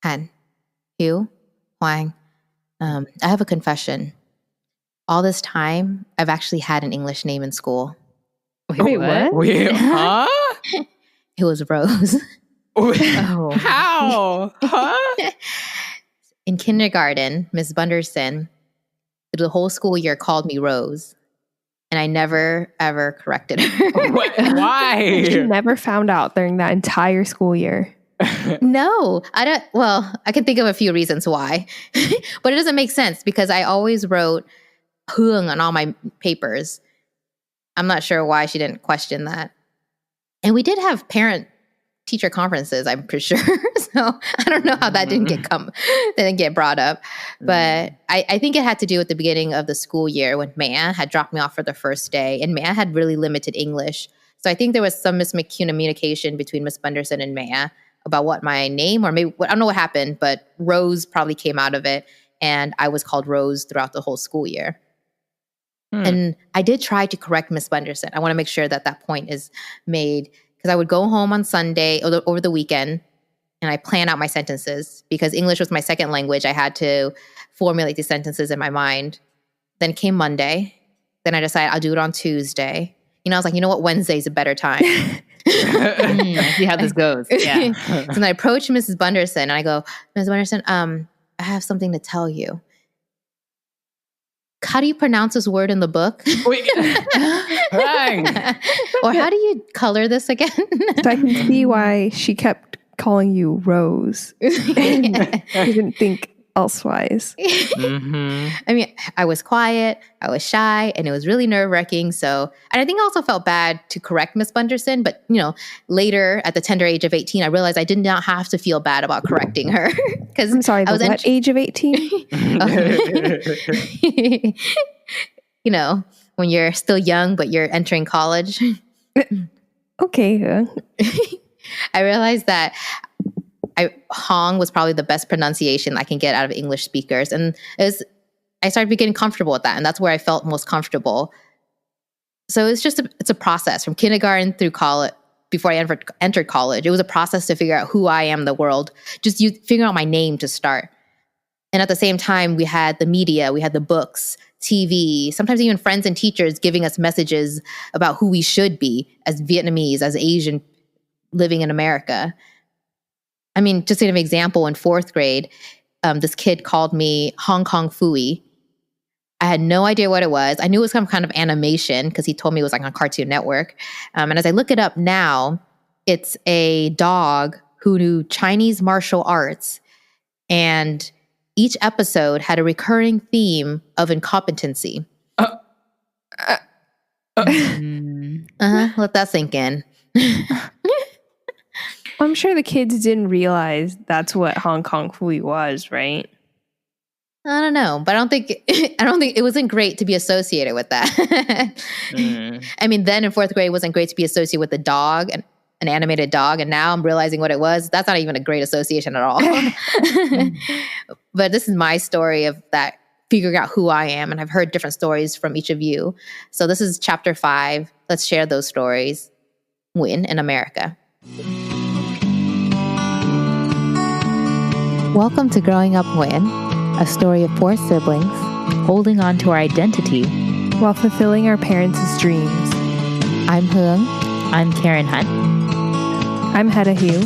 Han, Hiếu, Hoàng. I have a confession. All this time, I've actually had an English name in school. Wait, what? Wait, huh? It was Rose. Oh. How? Huh? In kindergarten, Miss Bunderson, the whole school year, called me Rose. And I never, ever corrected her. Why? She never found out during that entire school year. No, I don't. Well, I can think of a few reasons why. But it doesn't make sense because I always wrote Hương on all my papers. I'm not sure why she didn't question that. And we did have parent-teacher conferences, I'm pretty sure. So I don't know how that didn't get brought up. But I think it had to do with the beginning of the school year when Maya had dropped me off for the first day. And Maya had really limited English. So I think there was some miscommunication between Miss Bunderson and Maya about what my name, or maybe, I don't know what happened, but Rose probably came out of it. And I was called Rose throughout the whole school year. And I did try to correct Miss Bunderson. I want to make sure that that point is made because I would go home on Sunday over the weekend and I plan out my sentences because English was my second language. I had to formulate these sentences in my mind. Then came Monday. Then I decided I'll do it on Tuesday. I was like, you know what? Wednesday is a better time. I see how this goes. Yeah. So then I approached Mrs. Bunderson and I go, Ms. Bunderson, I have something to tell you. How do you pronounce this word in the book? Wait. Or how do you color this again? So I can see why she kept calling you Rose. I didn't think elsewise. I mean, I was quiet, I was shy, and it was really nerve-wracking. And I think I also felt bad to correct Miss Bunderson, but later at the tender age of 18, I realized I did not have to feel bad about correcting her. I'm sorry, what age of 18? When you're still young, but you're entering college. Okay. I realized that Hong was probably the best pronunciation I can get out of English speakers. And I started getting comfortable with that. And that's where I felt most comfortable. So it's a process from kindergarten through college. Before I entered college, it was a process to figure out who I am in the world. Just figure out my name to start. And at the same time, we had the media, we had the books, TV, sometimes even friends and teachers giving us messages about who we should be as Vietnamese, as Asian living in America. I mean, just to give an example, in 4th grade, this kid called me Hong Kong Phooey. I had no idea what it was. I knew it was some kind of animation because he told me it was like on Cartoon Network. And as I look it up now, it's a dog who knew Chinese martial arts. And each episode had a recurring theme of incompetency. Let that sink in. I'm sure the kids didn't realize that's what Hong Kong Phooey was, right? I don't know, but I don't think it wasn't great to be associated with that. I mean, then in 4th grade, it wasn't great to be associated with a dog, an animated dog, and now I'm realizing what it was. That's not even a great association at all. But this is my story of that, figuring out who I am, and I've heard different stories from each of you. So this is chapter 5. Let's share those stories. Nguyễn in America. Welcome to Growing Up Nguyễn, a story of 4 siblings holding on to our identity while fulfilling our parents' dreams. I'm Hương. I'm Karin Hạnh. I'm Hedda Hiếu.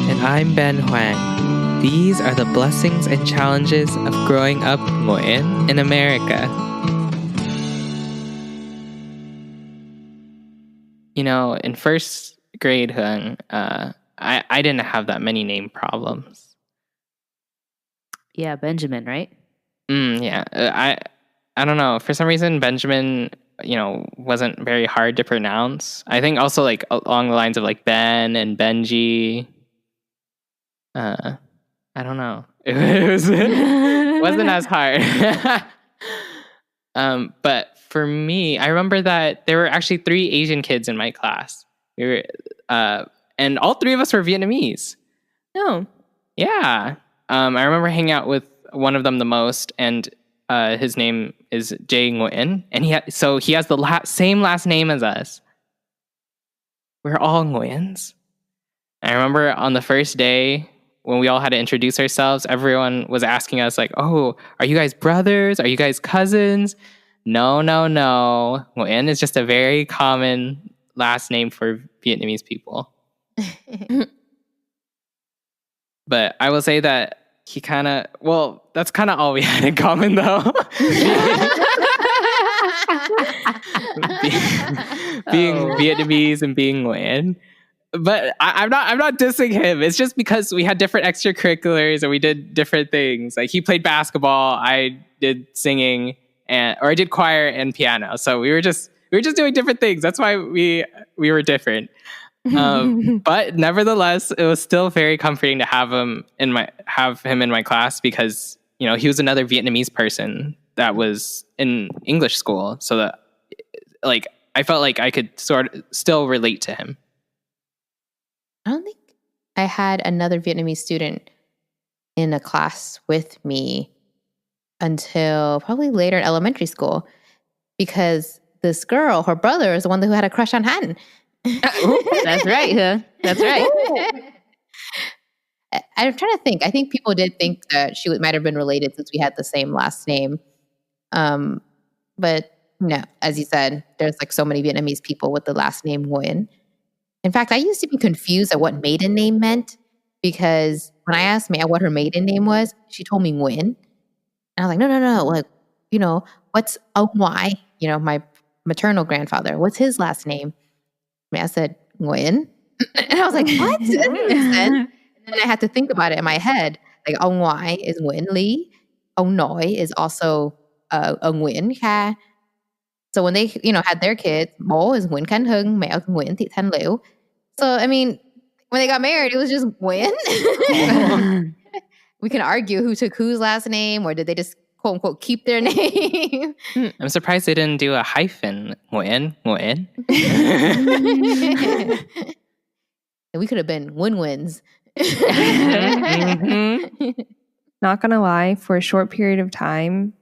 And I'm Ben Hoàng. These are the blessings and challenges of growing up Nguyễn in America. In 1st grade, Hương, I didn't have that many name problems. Yeah, Benjamin, right? Yeah. I don't know. For some reason, Benjamin, wasn't very hard to pronounce. I think also like along the lines of like Ben and Benji. I don't know. It wasn't as hard. But for me, I remember that there were actually 3 Asian kids in my class. We were, and all 3 of us were Vietnamese. Oh. Yeah. I remember hanging out with one of them the most, and his name is Jae Nguyen, and he has the same last name as us. We're all Nguyens. I remember on the first day when we all had to introduce ourselves, everyone was asking us like, "Oh, are you guys brothers? Are you guys cousins?" No. Nguyen is just a very common last name for Vietnamese people. But I will say that he kind of, that's kind of all we had in common though. being Vietnamese and being Nguyen. But I'm not dissing him. It's just because we had different extracurriculars and we did different things. Like he played basketball, I did singing, or I did choir and piano. So we were just doing different things. That's why we were different. But nevertheless, it was still very comforting to have him in my class because he was another Vietnamese person that was in English school. So that I felt like I could sort of still relate to him. I don't think I had another Vietnamese student in a class with me until probably later in elementary school because this girl, her brother, is the one who had a crush on Han. That's right, huh? That's right. I'm trying to think. I think people did think that she might have been related since we had the same last name. But no, as you said, there's so many Vietnamese people with the last name Nguyen. In fact, I used to be confused at what maiden name meant because when I asked Mia what her maiden name was, she told me Nguyen. And I was like, no. What's Ông Ngoại? My maternal grandfather. What's his last name? Mia said Nguyen. And I was like, what? That doesn't make sense. And then I had to think about it in my head. Ông Ngoại is Nguyen Lý. Ông Nội is also Nguyễn Kha. So when they, had their kids, bố is Nguyễn Khánh Hưng, mẹ is Nguyễn Thị Thanh Liễu. So, I mean, when they got married, it was just Nguyen. We can argue who took whose last name, or did they just, quote unquote, keep their name? I'm surprised they didn't do a hyphen. Nguyen. We could have been win-wins. Not gonna lie, for a short period of time,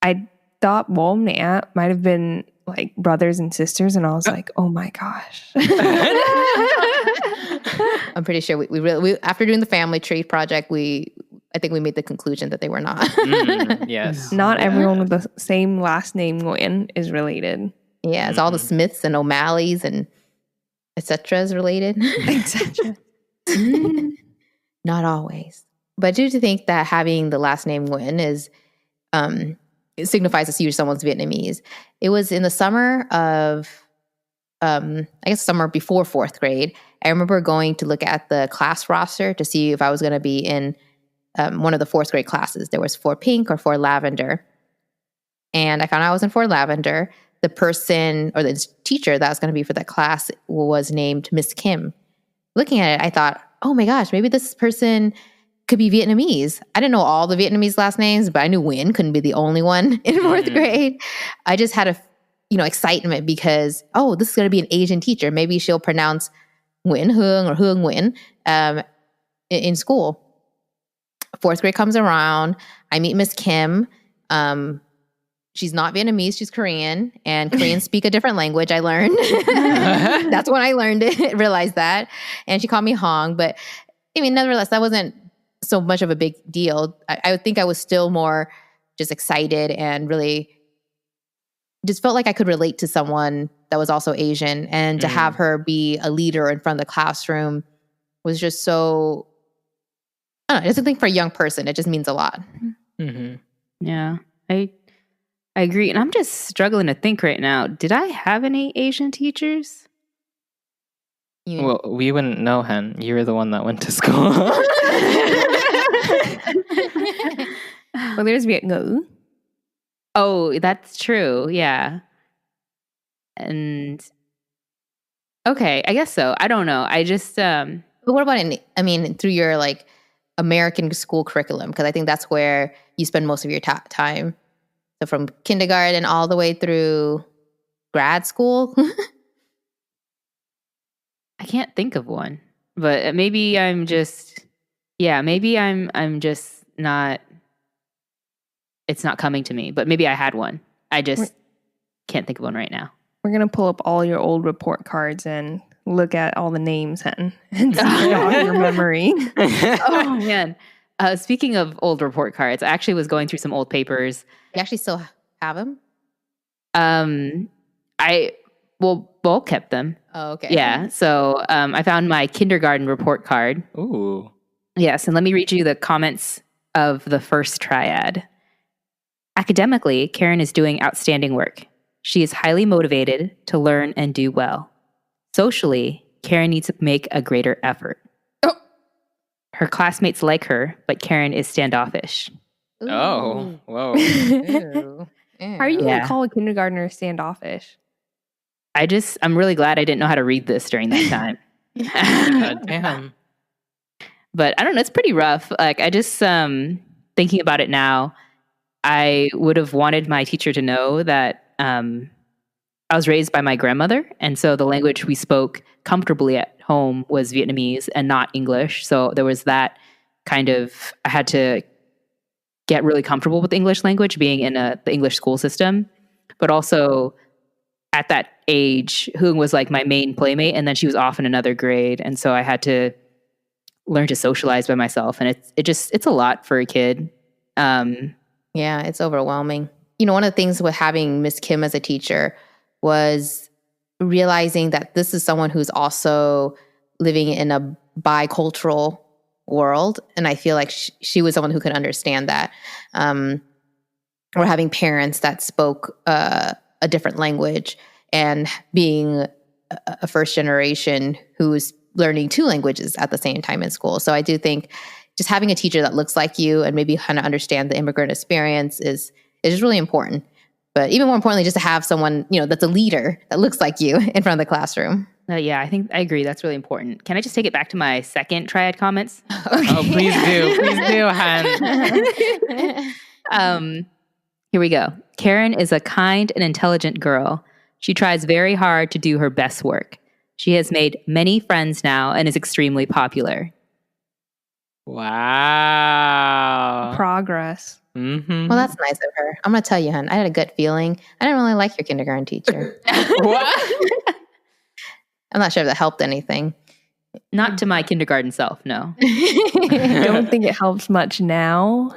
I thought bố mẹ might have been like brothers and sisters, and I was like, oh my gosh. I'm pretty sure we really after doing the family tree project, I think we made the conclusion that they were not. Yes. Not everyone with the same last name Nguyen is related. Yeah, it's all the Smiths and O'Malleys and etc. is related. Etc. Not always. But I do think that having the last name Nguyen is it signifies to see someone's Vietnamese. It was in the summer of, I guess summer before 4th grade. I remember going to look at the class roster to see if I was going to be in one of the 4th grade classes. There was for pink or for lavender. And I found out I was in for lavender. The person or the teacher that was going to be for that class was named Miss Kim. Looking at it, I thought, oh my gosh, maybe this person could be Vietnamese. I didn't know all the Vietnamese last names, but I knew Nguyen couldn't be the only one in 4th grade. I just had excitement because, this is going to be an Asian teacher. Maybe she'll pronounce Nguyễn Hương or Hương Nguyen in school. 4th grade comes around. I meet Miss Kim. She's not Vietnamese. She's Korean, and Koreans speak a different language. I learned. That's when I learned it, realized that. And she called me Hong. But I mean, nevertheless, that wasn't so much of a big deal. I would think I was still more just excited and really just felt like I could relate to someone that was also Asian. And to have her be a leader in front of the classroom was just so, I don't know, I just think for a young person, it just means a lot. Mm-hmm. Yeah, I agree. And I'm just struggling to think right now, did I have any Asian teachers? Well, we wouldn't know, Hen. You were the one that went to school. Well, there's Viet Ngữ. Oh, that's true. Yeah. And okay, I guess so. I don't know. I just But what about through your American school curriculum? Because I think that's where you spend most of your time. So from kindergarten all the way through grad school. I can't think of one. But maybe I'm just not, it's not coming to me. But maybe I had one. I just can't think of one right now. We're going to pull up all your old report cards and look at all the names and jog your memory. Oh man. Speaking of old report cards, I actually was going through some old papers. You actually still have them? Both kept them. Oh, okay. Yeah. So I found my kindergarten report card. Ooh. Yes, and let me read you the comments of the first triad. Academically, Karin is doing outstanding work. She is highly motivated to learn and do well. Socially, Karin needs to make a greater effort. Oh. Her classmates like her, but Karin is standoffish. Ooh. Oh, whoa. Ew. How are you going Yeah. to call a kindergartner standoffish? I'm really glad I didn't know how to read this during that time. God damn. But I don't know, it's pretty rough. Like I just thinking about it now, I would have wanted my teacher to know that I was raised by my grandmother, and so the language we spoke comfortably at home was Vietnamese and not English. So there was that kind of, I had to get really comfortable with the English language being in the English school system. But also at that age, Hương was like my main playmate, and then she was off in another grade. And so I had to learn to socialize by myself. And it's a lot for a kid. Yeah, it's overwhelming. You know, one of the things with having Miss Kim as a teacher was realizing that this is someone who's also living in a bicultural world. And I feel like she was someone who could understand that. Or having parents that spoke a different language, and being a first generation who's learning two languages at the same time in school. So I do think just having a teacher that looks like you and maybe kind of understand the immigrant experience is just really important. But even more importantly, just to have someone, you know, that's a leader that looks like you in front of the classroom. Yeah, I think I agree. That's really important. Can I just take it back to my second triad comments? Oh, please do. Please do, Han. Here we go. Karin is a kind and intelligent girl. She tries very hard to do her best work. She has made many friends now and is extremely popular. Wow. Progress. Mm-hmm. Well, that's nice of her. I'm going to tell you, hon, I had a gut feeling. I didn't really like your kindergarten teacher. What? I'm not sure if that helped anything. Not to my kindergarten self, no. I don't think it helps much now.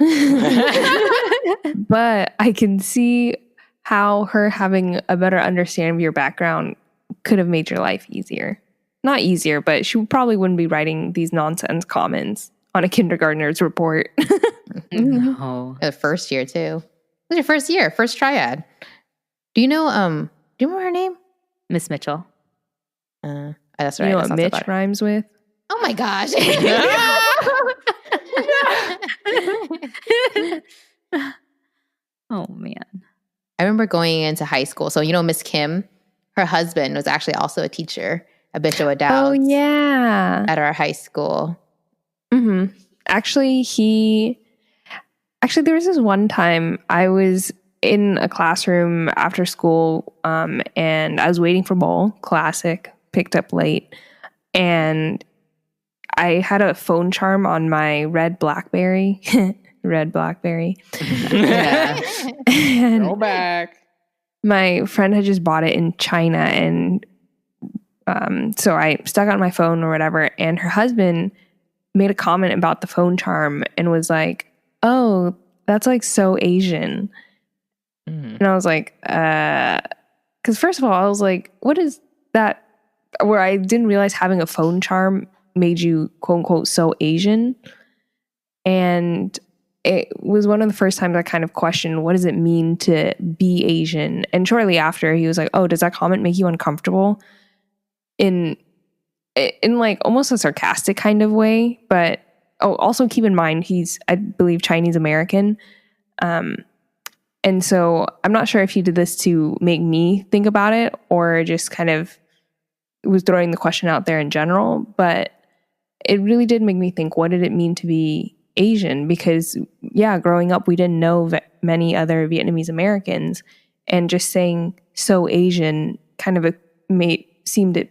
But I can see how her having a better understanding of your background could have made your life easier. Not easier, but she probably wouldn't be writing these nonsense comments on a kindergartner's report. No. The first year, too. It was your first year, first triad. Do you know, do you remember her name? Miss Mitchell. That's You right. know That's what not so Mitch bad. rhymes with? Oh my gosh. Oh, man. I remember going into high school. So, you know, Miss Kim, her husband was actually also a teacher at Bishop O'Dowd. Oh, yeah. At our high school. Mm-hmm. Actually, there was this one time I was in a classroom after school, and I was waiting for bowl, classic, picked up late, and I had a phone charm on my red BlackBerry. Red BlackBerry. Yeah. And Go back. my friend had just bought it in China, and so I stuck it on my phone or whatever, and her husband made a comment about the phone charm and was like, "Oh, that's like so Asian." And I was like, because first of all, I was like, what is that? Where I didn't realize having a phone charm made you quote unquote so Asian. And it was one of the first times I kind of questioned, what does it mean to be Asian? And shortly after, he was like, "Oh, does that comment make you uncomfortable?" In like almost a sarcastic kind of way. But also keep in mind, he's, I believe, Chinese American. And so I'm not sure if he did this to make me think about it or just kind of was throwing the question out there in general. But it really did make me think, what did it mean to be Asian? Because, yeah, growing up, we didn't know many other Vietnamese Americans. And just saying so Asian kind of seemed it,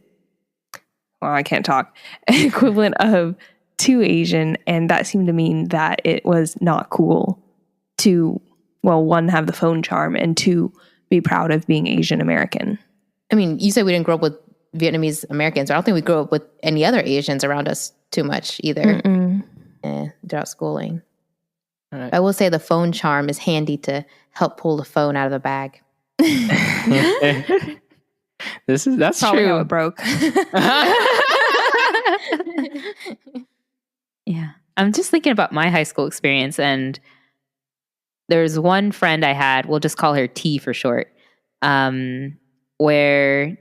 well, I can't talk, equivalent of too Asian. And that seemed to mean that it was not cool to, well, one, have the phone charm, and two, be proud of being Asian American. I mean, you said we didn't grow up with Vietnamese Americans. I don't think we grew up with any other Asians around us too much either throughout schooling. Right. I will say the phone charm is handy to help pull the phone out of the bag. That's Probably true. how it broke. Yeah. I'm just thinking about my high school experience, and there's one friend I had, we'll just call her T for short, where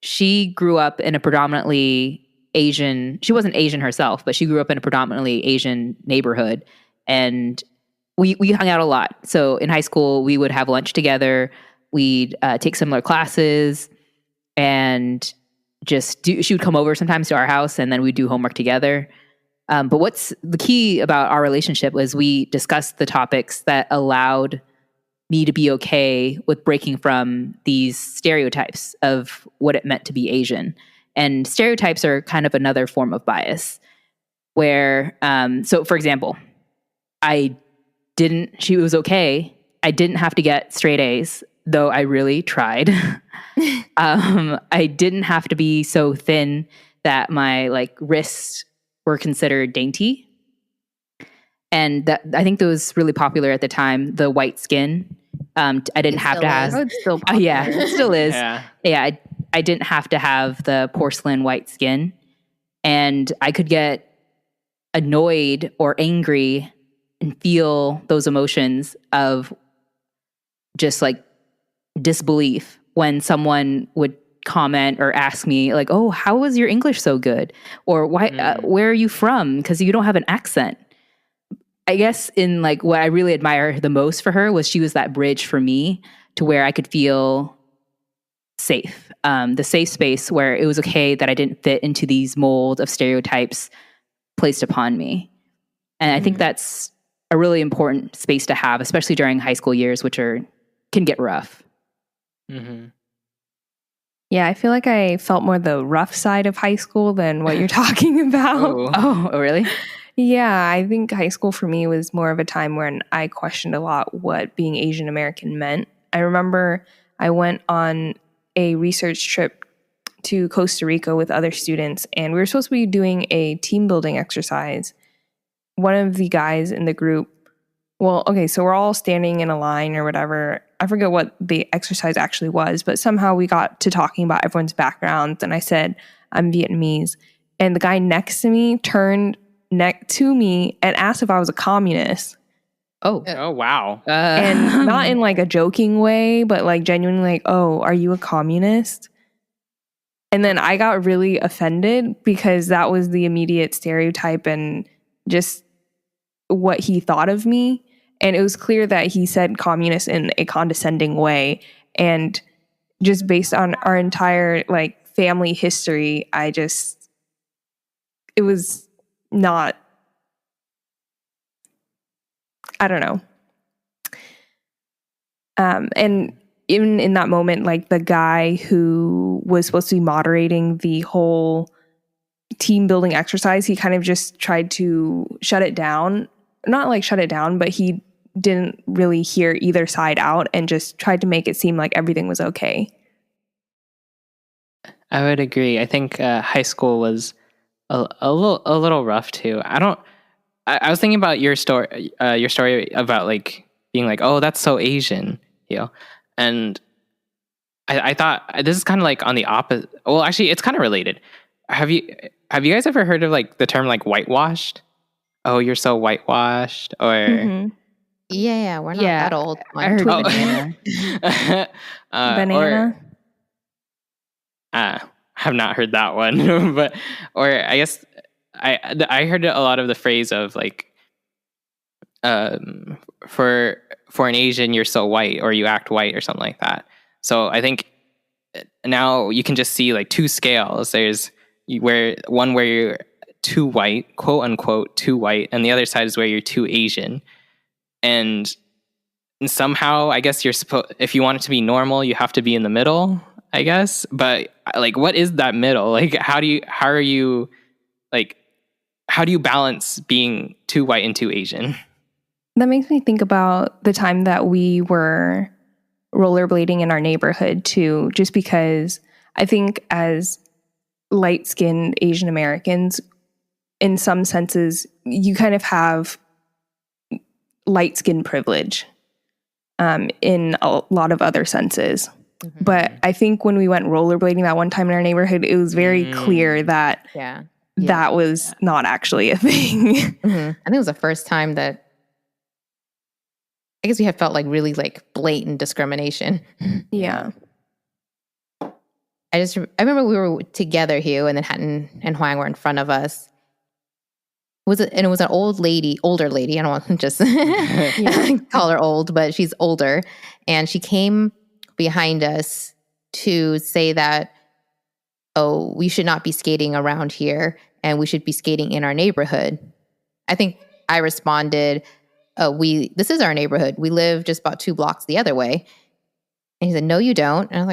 she grew up in a predominantly Asian, she wasn't Asian herself, but she grew up in a predominantly Asian neighborhood. And we hung out a lot. So in high school, we would have lunch together. We'd take similar classes, and she would come over sometimes to our house, and then we'd do homework together. But what's the key about our relationship was we discussed the topics that allowed me to be okay with breaking from these stereotypes of what it meant to be Asian. And stereotypes are kind of another form of bias where, so for example, she was okay. I didn't have to get straight A's, though I really tried. I didn't have to be so thin that my wrists were considered dainty. And I think that was really popular at the time, the white skin. I didn't have to have... It's still popular. Yeah, it still is. Yeah. I didn't have to have the porcelain white skin. And I could get annoyed or angry and feel those emotions of just disbelief when someone would comment or ask me oh, how was your English so good? Or why, where are you from? Because you don't have an accent. I guess in what I really admire the most for her was she was that bridge for me to where I could feel safe. The safe space where it was okay that I didn't fit into these mold of stereotypes placed upon me. And I think that's a really important space to have, especially during high school years, which can get rough. Mm-hmm. Yeah, I feel like I felt more the rough side of high school than what you're talking about. Oh, really? Yeah, I think high school for me was more of a time when I questioned a lot what being Asian American meant. I remember I went on a research trip to Costa Rica with other students, and we were supposed to be doing a team building exercise. One of the guys in the group, so we're all standing in a line or whatever. I forget what the exercise actually was, but somehow we got to talking about everyone's backgrounds, and I said, I'm Vietnamese. And the guy next to me turned to me and asked if I was a communist. Oh, wow. And not in a joking way, but genuinely oh, are you a communist? And then I got really offended because that was the immediate stereotype and just what he thought of me. And it was clear that he said communist in a condescending way. And just based on our entire family history, it was not, I don't know. And even in that moment, the guy who was supposed to be moderating the whole team building exercise, he kind of just tried to shut it down. Not shut it down, but he didn't really hear either side out and just tried to make it seem like everything was okay. I would agree. I think high school was a little rough too. I was thinking about your story about being oh, that's so Asian, and I thought this is kind of on the opposite. Well, actually, it's kind of related. Have you guys ever heard of the term whitewashed? Oh, you're so whitewashed, or yeah, we're not that old. I heard banana. Banana. Have not heard that one, but I guess I heard a lot of the phrase of for an Asian you're so white, or you act white, or something like that. So I think now you can just see two scales. There's where you're too white, quote unquote too white, and the other side is where you're too Asian. And somehow I guess if you want it to be normal, you have to be in the middle, I guess. But what is that middle? How do you balance being too white and too Asian? That makes me think about the time that we were rollerblading in our neighborhood too, just because I think as light-skinned Asian Americans, in some senses, you kind of have light skin privilege in a lot of other senses. Mm-hmm. But I think when we went rollerblading that one time in our neighborhood, it was very clear that that was not actually a thing. Mm-hmm. I think it was the first time that I guess we had felt like really like blatant discrimination. Yeah. I remember we were together, Hugh, and then Hatton and Huang were in front of us. It was an older lady. I don't want to just call her old, but she's older. And she came behind us to say that, oh, we should not be skating around here and we should be skating in our neighborhood. I think I responded, oh, this is our neighborhood. We live just about 2 blocks the other way. And he said, no, you don't. And I was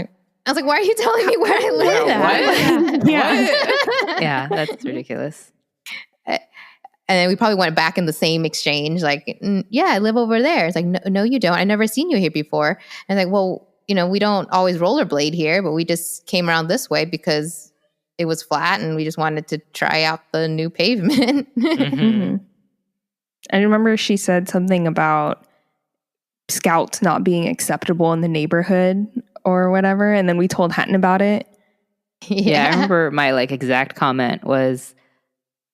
like, why are you telling me where I live? What? Yeah, that's ridiculous. And then we probably went back in the same exchange, like, yeah, I live over there. It's like, no, you don't. I've never seen you here before. And it's like, well, we don't always rollerblade here, but we just came around this way because it was flat and we just wanted to try out the new pavement. Mm-hmm. I remember she said something about scouts not being acceptable in the neighborhood or whatever. And then we told Hatton about it. Yeah, I remember my like exact comment was,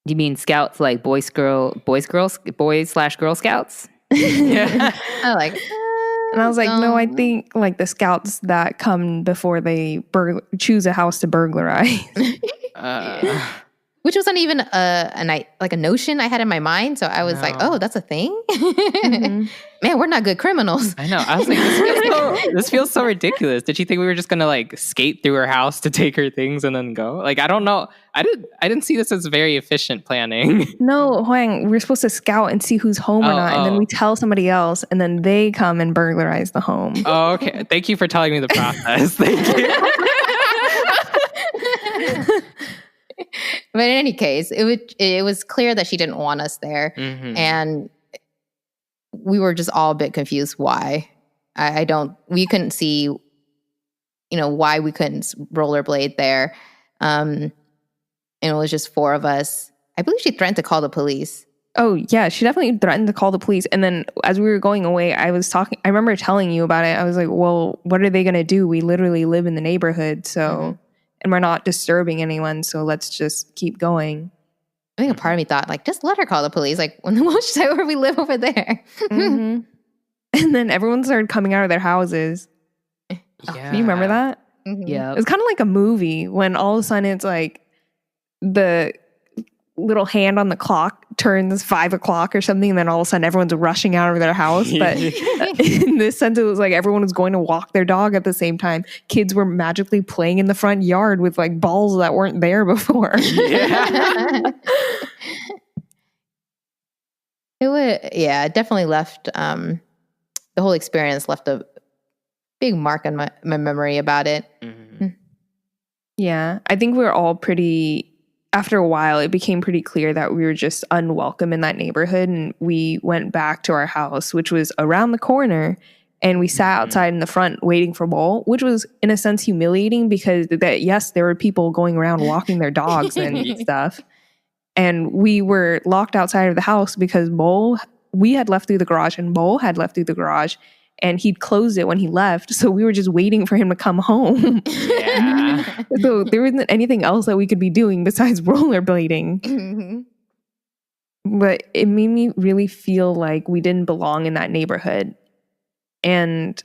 do you mean scouts like boys/girl scouts? Yeah. I like, and I was like, no, I think like the scouts that come before they choose a house to burglarize. Which wasn't even a notion I had in my mind. So I was like, oh, that's a thing? Mm-hmm. Man, we're not good criminals. I know. I was like, this feels so ridiculous. Did she think we were just going to like skate through her house to take her things and then go? Like, I don't know. I didn't see this as very efficient planning. No, Huang, we're supposed to scout and see who's home or not. And then we tell somebody else and then they come and burglarize the home. Oh, okay. Thank you for telling me the process. Thank you. But in any case, it was clear that she didn't want us there. Mm-hmm. And we were just all a bit confused why. We couldn't see, why we couldn't rollerblade there. And it was just 4 of us. I believe she threatened to call the police. Oh, yeah, she definitely threatened to call the police. And then as we were going away, I remember telling you about it. I was like, well, what are they going to do? We literally live in the neighborhood, so, and we're not disturbing anyone, so let's just keep going. I think a part of me thought, like, just let her call the police. Like, we'll just say where we live over there. Mm-hmm. And then everyone started coming out of their houses. Yeah. Can you remember that? Mm-hmm. Yeah. It was kind of like a movie when all of a sudden it's like the little hand on the clock turns 5 o'clock or something, and then all of a sudden everyone's rushing out of their house. But in this sense, it was like everyone was going to walk their dog at the same time. Kids were magically playing in the front yard with like balls that weren't there before. Yeah. It definitely left, the whole experience left a big mark on my memory about it. Mm-hmm. Yeah, I think we were all after a while, it became pretty clear that we were just unwelcome in that neighborhood. And we went back to our house, which was around the corner. And we sat outside in the front waiting for Bo, which was in a sense humiliating because yes, there were people going around walking their dogs and stuff. And we were locked outside of the house because we had left through the garage and Bo had left through the garage. And he'd closed it when he left. So we were just waiting for him to come home. Yeah. So there wasn't anything else that we could be doing besides rollerblading. Mm-hmm. But it made me really feel like we didn't belong in that neighborhood. And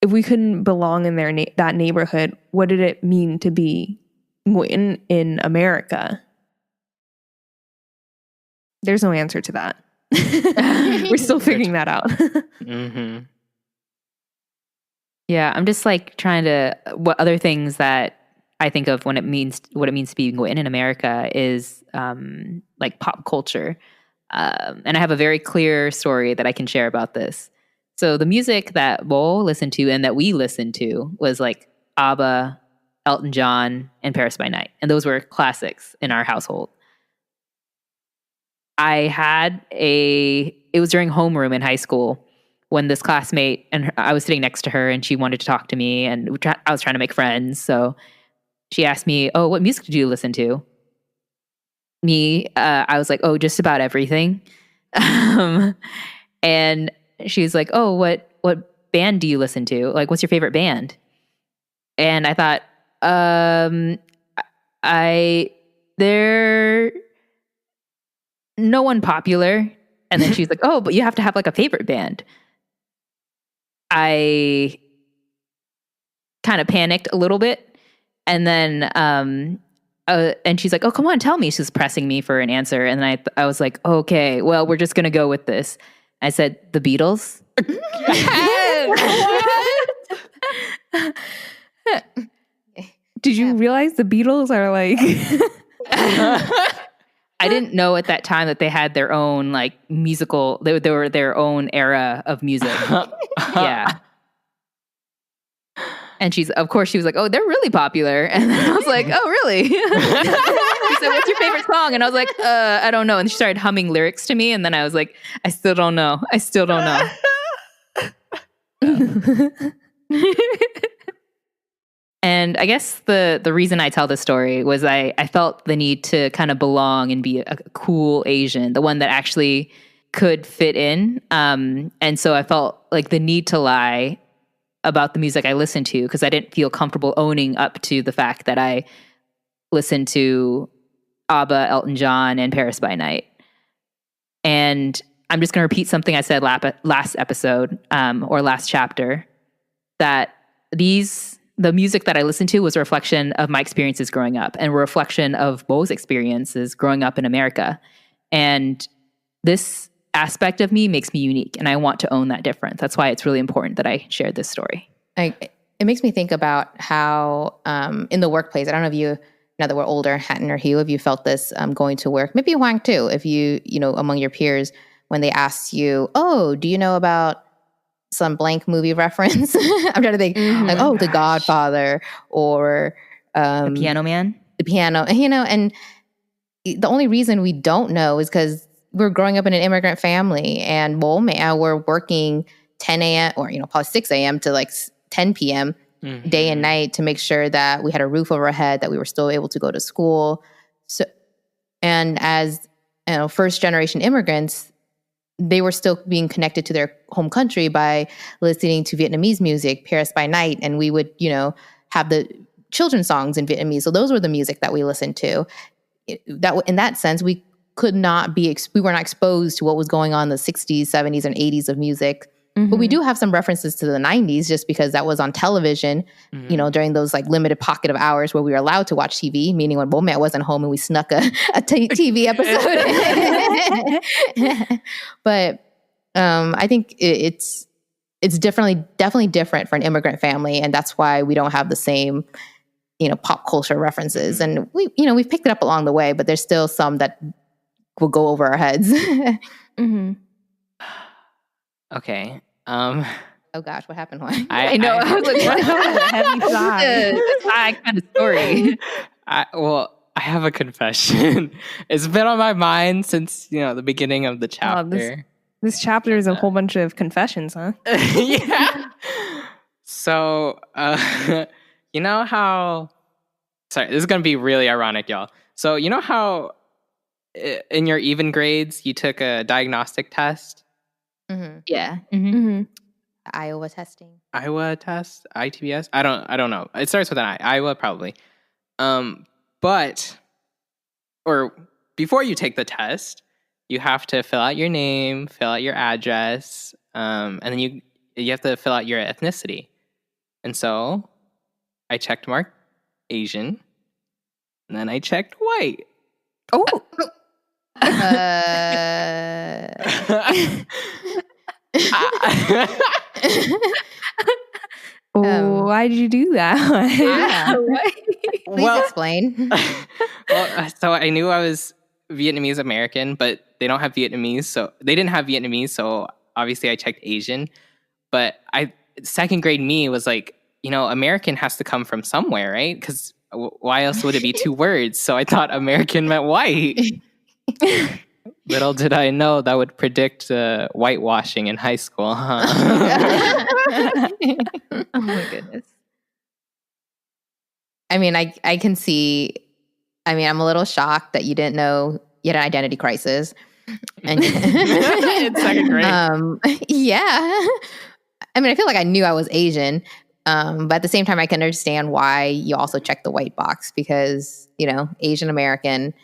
if we couldn't belong in that neighborhood, what did it mean to be Nguyễn in America? There's no answer to that. We're still figuring that out. Mm-hmm. Yeah, I'm just like trying to. What other things that I think of what it means to be Nguyễn in America is like pop culture, and I have a very clear story that I can share about this. So the music that Bo listened to and that we listened to was like ABBA, Elton John, and Paris by Night, and those were classics in our household. It was during homeroom in high school when this classmate, and I was sitting next to her and she wanted to talk to me and I was trying to make friends. So she asked me, "Oh, what music do you listen to?" I was like, "Oh, just about everything." And she's like, "Oh, what band do you listen to? Like, what's your favorite band?" And I thought, they're no one popular. And then she's like, "Oh, but you have to have like a favorite band." I kind of panicked a little bit. And then, and she's like, "Oh, come on, tell me." She's pressing me for an answer. And then I was like, "Okay, well, we're just going to go with this." I said, "The Beatles." Did you realize the Beatles are like... I didn't know at that time that they had their own like musical, they were their own era of music. Yeah. And she was like, "Oh, they're really popular." And then I was like, "Oh, really?" She said, "What's your favorite song?" And I was like, "I don't know." And she started humming lyrics to me. And then I was like, "I still don't know. I still don't know." And I guess the reason I tell this story was I felt the need to kind of belong and be a cool Asian, the one that actually could fit in. And so I felt like the need to lie about the music I listened to because I didn't feel comfortable owning up to the fact that I listened to ABBA, Elton John, and Paris by Night. And I'm just going to repeat something I said last episode or last chapter, that the music that I listened to was a reflection of my experiences growing up and a reflection of Bo's experiences growing up in America. And this aspect of me makes me unique, and I want to own that difference. That's why it's really important that I shared this story. It makes me think about how in the workplace, I don't know if you, now that we're older, Hatton or Hugh, if you felt this going to work, maybe Huang too, if you among your peers, when they asked you, "Oh, do you know about some blank movie reference?" I'm trying to think, like, "Oh, The Godfather," or The Piano Man. The Piano, and the only reason we don't know is because we're growing up in an immigrant family, and we're working 10 a.m. or probably 6 a.m. to like 10 p.m. day and night to make sure that we had a roof over our head, that we were still able to go to school. So, and as first generation immigrants, they were still being connected to their home country by listening to Vietnamese music, Paris by Night, and we would have the children's songs in Vietnamese. So those were the music that we listened to. That in that sense, we were not exposed to what was going on in the 60s, 70s, and 80s of music. But we do have some references to the 90s just because that was on television, during those like limited pocket of hours where we were allowed to watch TV, meaning when Bomat wasn't home and we snuck a TV episode. But I think it's definitely different for an immigrant family. And that's why we don't have the same, pop culture references. And we've picked it up along the way, but there's still some that will go over our heads. Okay. Oh gosh, what happened? I know. I was like, what a heavy sigh kind of story. I have a confession. It's been on my mind since the beginning of the chapter. This chapter is a whole bunch of confessions, huh? Yeah. So, you know how? Sorry, this is gonna be really ironic, y'all. So you know how in your even grades you took a diagnostic test? Yeah. Iowa testing. Iowa test? ITBS? I don't know. It starts with an I. Iowa probably. But before you take the test, you have to fill out your name, fill out your address, and then you have to fill out your ethnicity. And so I checked mark Asian, and then I checked white. Oh. Why did you do that? Please explain. So I knew I was Vietnamese-American, but they don't have Vietnamese, so they didn't have Vietnamese, so obviously I checked Asian. But second grade me was like, American has to come from somewhere, right? Because why else would it be two words? So I thought American meant white. Little did I know that would predict whitewashing in high school, huh? Oh my goodness. I mean, I can see. I mean, I'm a little shocked that you didn't know you had an identity crisis. And In second grade. Yeah. I mean, I feel like I knew I was Asian, but at the same time, I can understand why you also check the white box because, you know, Asian American.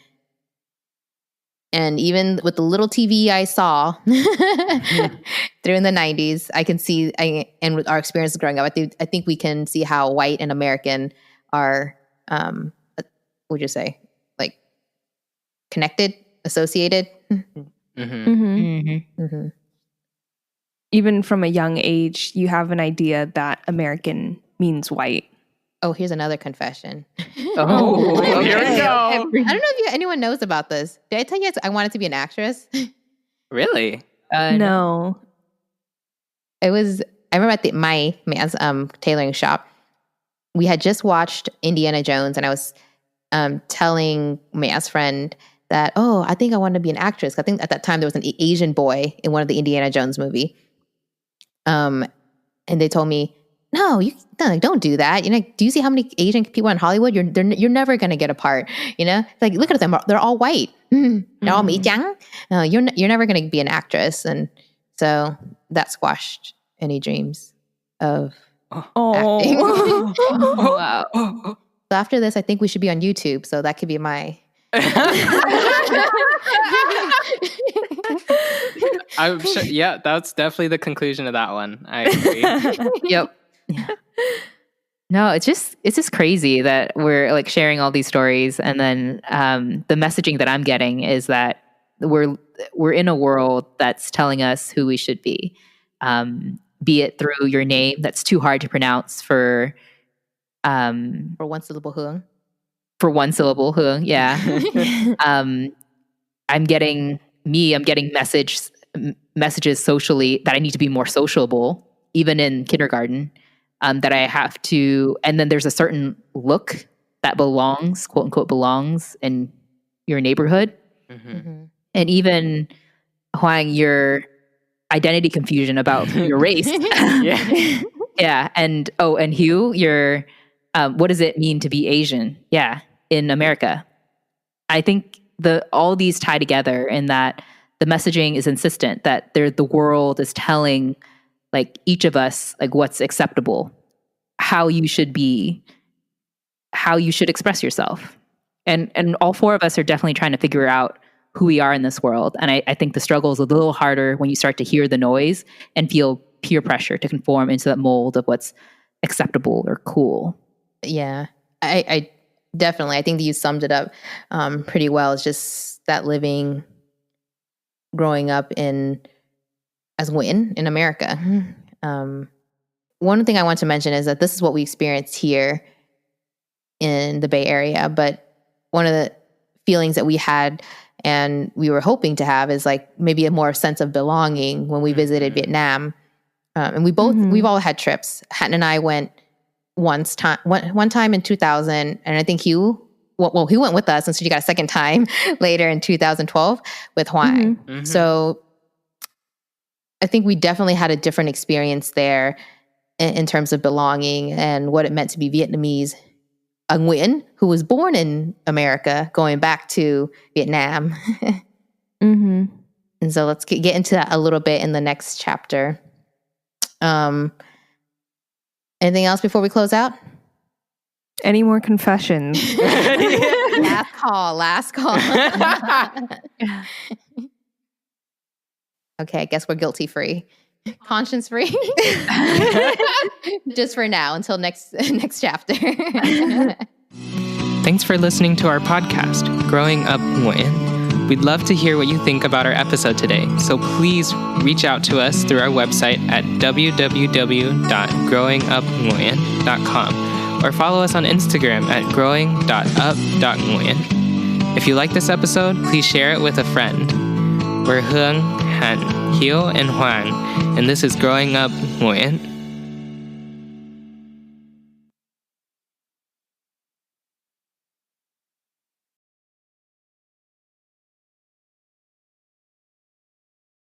And even with the little TV I saw through in the 90s, I can see, and with our experiences growing up, I think we can see how white and American are, what would you say, like connected, associated? Even from a young age, you have an idea that American means white. Oh, here's another confession. Oh, Okay. here we go. I don't know if anyone knows about this. Did I tell you I wanted to be an actress? Really? No. I remember at my man's tailoring shop, we had just watched Indiana Jones, and I was telling Maya's friend that, I think I want to be an actress. I think at that time there was an Asian boy in one of the Indiana Jones movie. And they told me, no, don't do that. You know, do you see how many Asian people in Hollywood? You're never going to get a part. You know, like look at them; they're all white. They're all Mijiang. You're never going to be an actress, and so that squashed any dreams of acting. Wow. So after this, I think we should be on YouTube. So that could be my. I'm sure. Yeah, that's definitely the conclusion of that one. I agree. Yep. Yeah. No, it's just crazy that we're like sharing all these stories, and then the messaging that I'm getting is that we're in a world that's telling us who we should be it through your name that's too hard to pronounce for one syllable Hương. For one syllable Hương, yeah. I'm getting messages socially that I need to be more sociable, even in kindergarten. That I have to, and then there's a certain look that belongs, quote unquote, belongs in your neighborhood. And even Huang, your identity confusion about your race. Yeah. And Hugh, your, what does it mean to be Asian? Yeah. In America. I think all these tie together in that the messaging is insistent that the world is telling like each of us, like what's acceptable, how you should be, how you should express yourself. And all four of us are definitely trying to figure out who we are in this world. And I think the struggle is a little harder when you start to hear the noise and feel peer pressure to conform into that mold of what's acceptable or cool. Yeah, I definitely, I think that you summed it up pretty well. It's just that growing up as Nguyễn in America. One thing I want to mention is that this is what we experienced here in the Bay Area, but one of the feelings that we had and we were hoping to have is like maybe a more sense of belonging when we visited Vietnam. And we've all had trips. Hatton and I went one time in 2000, and I think Hugh went with us, and so you got a second time later in 2012 with Huang. So I think we definitely had a different experience there in terms of belonging and what it meant to be Vietnamese. Nguyễn, who was born in America, going back to Vietnam. And so let's get into that a little bit in the next chapter. Anything else before we close out? Any more confessions? Last call. Okay, I guess we're guilty free. Conscience free. Just for now, until next chapter. Thanks for listening to our podcast, Growing Up Nguyễn. We'd love to hear what you think about our episode today, so please reach out to us through our website at www.growingupnguyen.com or follow us on Instagram at growing.up.nguyen. If you like this episode, please share it with a friend. We're Hương, Hạnh, Hiếu, and Hoàng, and this is Growing Up Nguyễn.